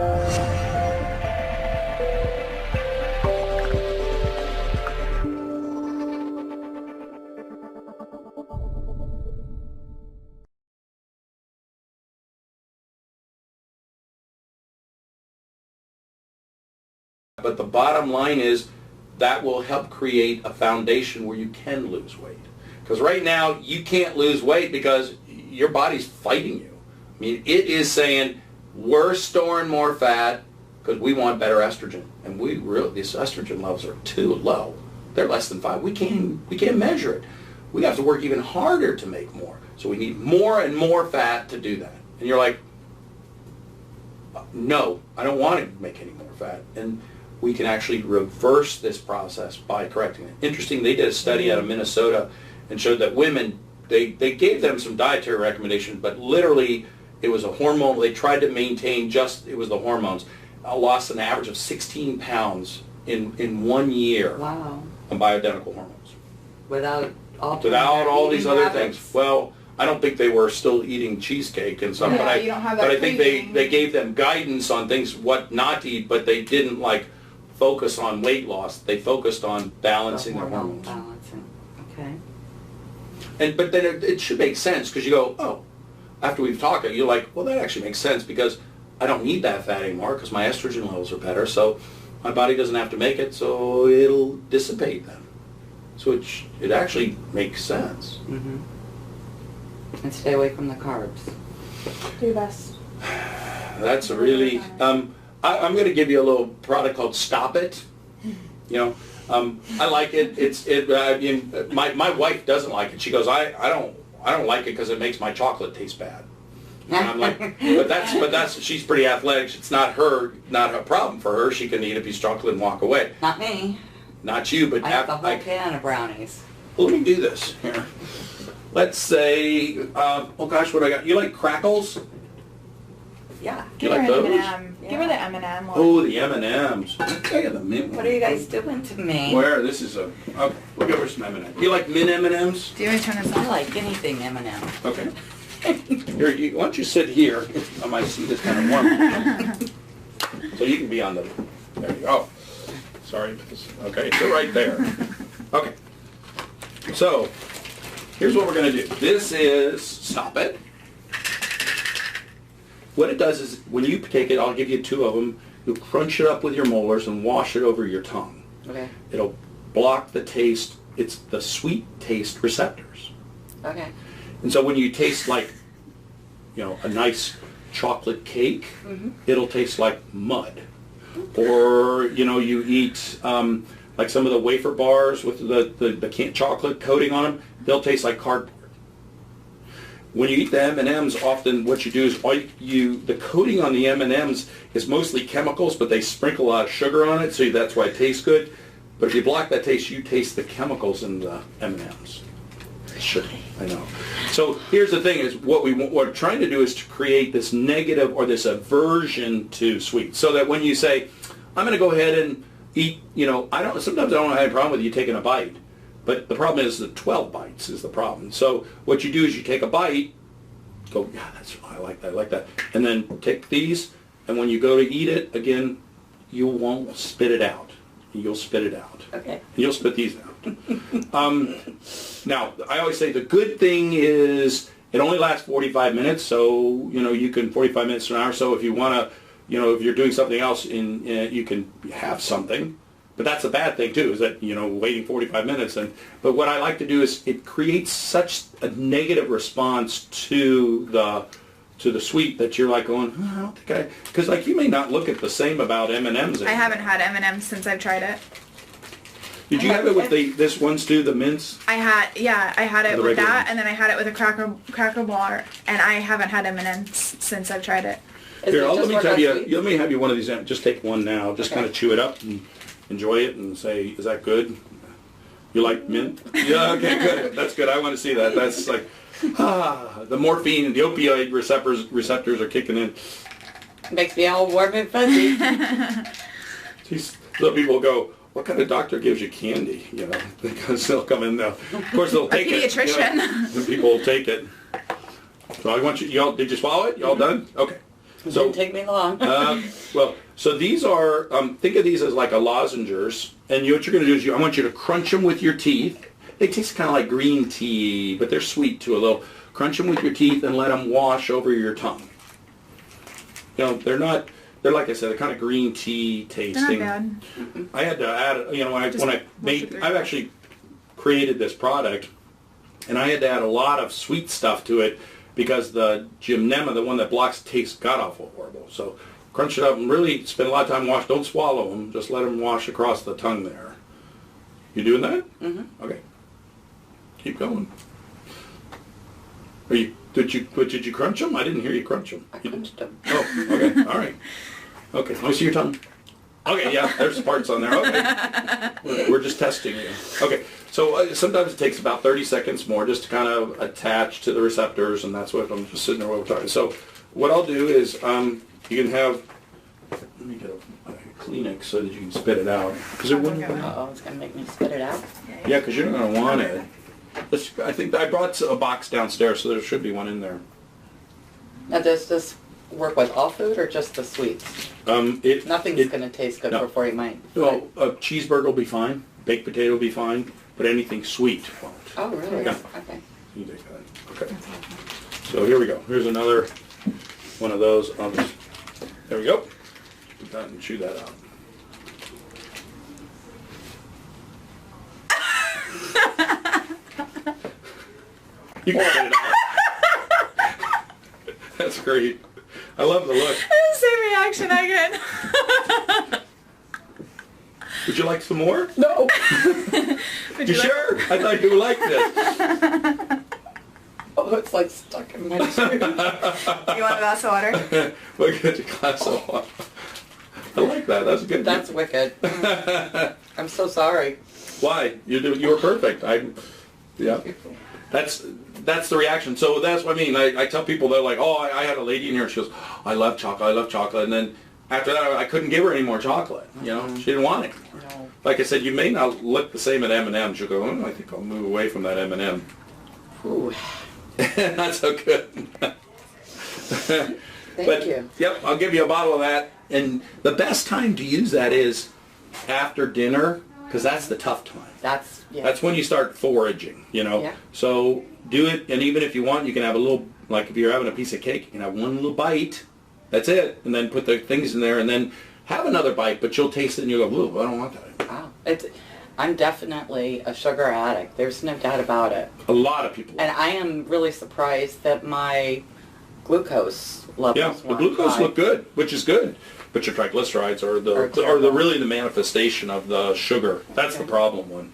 But the bottom line is that will help create a foundation where you can lose weight. Because right now you can't lose weight because your body's fighting you. I mean, it is saying we're storing more fat because we want better estrogen, and these estrogen levels are too low. They're less than 5. We can't measure it. We have to work even harder to make more. So we need more and more fat to do that. And you're like, no, I don't want to make any more fat. And we can actually reverse this process by correcting it. Interesting, they did a study out of Minnesota and showed that women, they gave them some dietary recommendations, but literally it was a hormone. They tried to maintain it was the hormones. Lost an average of 16 pounds in 1 year. Wow. On bioidentical hormones. Without all these other habits. things. Well, I don't think they were still eating cheesecake and stuff, Yeah, you don't have that but I think craving. they gave them guidance on things, what not to eat, but they didn't like focus on weight loss. They focused on balancing their hormones. Balancing. Okay. But then it should make sense because you go, oh, after we've talked, you're like, well, that actually makes sense because I don't need that fat anymore because my estrogen levels are better, so my body doesn't have to make it, so it'll dissipate then. So it actually makes sense. Mm-hmm. And stay away from the carbs. Do your best. That's a really, I'm going to give you a little product called Stop It. You know, I like it. My wife doesn't like it. She goes, I don't like it because it makes my chocolate taste bad. And I'm like, but that's she's pretty athletic. It's not a problem for her. She can eat a piece of chocolate and walk away. Not me. Not you, but I have the whole can of brownies. Well, let me do this here. Let's say, oh gosh, what I got? You like crackles? Yeah. You Give like her an those? M&M. Give her the M&M one. Oh, the M&Ms. Okay, the mint What are you guys doing to me? Where? This is a... Okay, we'll give her some M&Ms. You like mint M&Ms? Do you want to turn this I on? like anything M&M. Okay. Here, why don't you sit here? My seat is kind of warm. So you can be on the... There you go. Sorry. Okay, so right there. Okay. So, here's what we're going to do. This is Stop It. What it does is, when you take it, I'll give you 2 of them, you'll crunch it up with your molars and wash it over your tongue. Okay. It'll block the taste. It's the sweet taste receptors. Okay. And so when you taste like, you know, a nice chocolate cake, it'll taste like mud. Or, you know, you eat like some of the wafer bars with the chocolate coating on them, they'll taste like cardboard. When you eat the M&Ms, often what you do is the coating on the M&Ms is mostly chemicals, but they sprinkle a lot of sugar on it, so that's why it tastes good. But if you block that taste, you taste the chemicals in the M&Ms. Sure, I know. So here's the thing: is what we're trying to do is to create this negative or this aversion to sweets, so that when you say, "I'm going to go ahead and eat," you know, sometimes I don't have any problem with you taking a bite. But the problem is that 12 bites is the problem. So what you do is you take a bite, go, yeah, I like that. And then take these, and when you go to eat it, again, you won't spit it out. You'll spit it out. Okay. And you'll spit these out. Now, I always say the good thing is it only lasts 45 minutes, so, you know, you can 45 minutes to an hour. So if you want to, you know, if you're doing something else, you can have something. But that's a bad thing too, is that, you know, waiting 45 minutes. But what I like to do is it creates such a negative response to the sweet that you're like going, oh, I don't think because like you may not look at the same about M&Ms. I haven't had M&M's since I've tried it. Did you have it with this one, Stu, the mints? I had it The with regular that, ones. and then I had it with a cracker bar, and I haven't had M&M's since I've tried it. Here, let me have you one of these. Just take one now. Just kind of chew it up and enjoy it and say, is that good? You like mint? Yeah, okay, good. That's good. I want to see that. That's like, the morphine and the opioid receptors are kicking in. Makes me all warm and fuzzy. Some people go, what kind of doctor gives you candy? You know, because they'll come in now. Of course, they'll take it. Pediatrician. You know, and people will take it. So I want you all, did you swallow it? You all done? Okay. It So, didn't take me long. well, so these are, think of these as like a lozenges, and what you're going to do is I want you to crunch them with your teeth. They taste kind of like green tea, but they're sweet too a little. Crunch them with your teeth and let them wash over your tongue. You know, they're like I said, they're kind of green tea tasting. They're not bad. I had to add, you know, I've actually created this product, and I had to add a lot of sweet stuff to it because the Gymnema, the one that blocks, tastes god-awful horrible. So crunch it up and really spend a lot of time wash. Don't swallow them. Just let them wash across the tongue there. You doing that? Mm-hmm. Okay. Keep going. Did you crunch them? I didn't hear you crunch them. I crunched them. Oh, okay. All right. Okay. Let me see your tongue. Okay, yeah, there's parts on there. Okay. We're just testing you. Okay. So sometimes it takes about 30 seconds more just to kind of attach to the receptors, and that's what I'm just sitting there while we're talking. So what I'll do is you can have, let me get a Kleenex so that you can spit it out. Because it wouldn't. Uh-oh, it's going to make me spit it out. Yeah, because you're not going to want it. I think I brought a box downstairs, so there should be one in there. Now, does this work with all food or just the sweets? Nothing's going to taste good before you might. Well, a cheeseburger will be fine. Baked potato will be fine. But anything sweet won't. Oh, really? Yeah. Okay. You take that. Okay. So here we go. Here's another one of those. There we go. Put that and chew that out. You can spit it out. That's great. I love the look. Same reaction I get. Would you like some more? No. You sure? I thought you would like this. Oh, it's like stuck in my tooth. You want a glass of water? We'll get a glass of water. I like that. That's good. That's wicked. I'm so sorry. Why? You were perfect. Yeah. That's the reaction. So that's what I mean. I tell people, they're like, oh, I had a lady in here. She goes, I love chocolate. And then after that, I couldn't give her any more chocolate. You know, she didn't want it. No. Like I said, you may not look the same at M&M. She'll go, oh, I think I'll move away from that M&M. Ooh. Not so good. Thank you. Yep, I'll give you a bottle of that. And the best time to use that is after dinner, because that's the tough time. That's when you start foraging, you know. Yeah. So do it, and even if you want, you can have a little, like if you're having a piece of cake, you can have one little bite. That's it. And then put the things in there, and then have another bite, but you'll taste it and you'll go, ooh, I don't want that. Wow. I'm definitely a sugar addict. There's no doubt about it. A lot of people. And I am really surprised that my glucose levels the glucose look good, which is good. But your triglycerides are really the manifestation of the sugar. That's the problem one.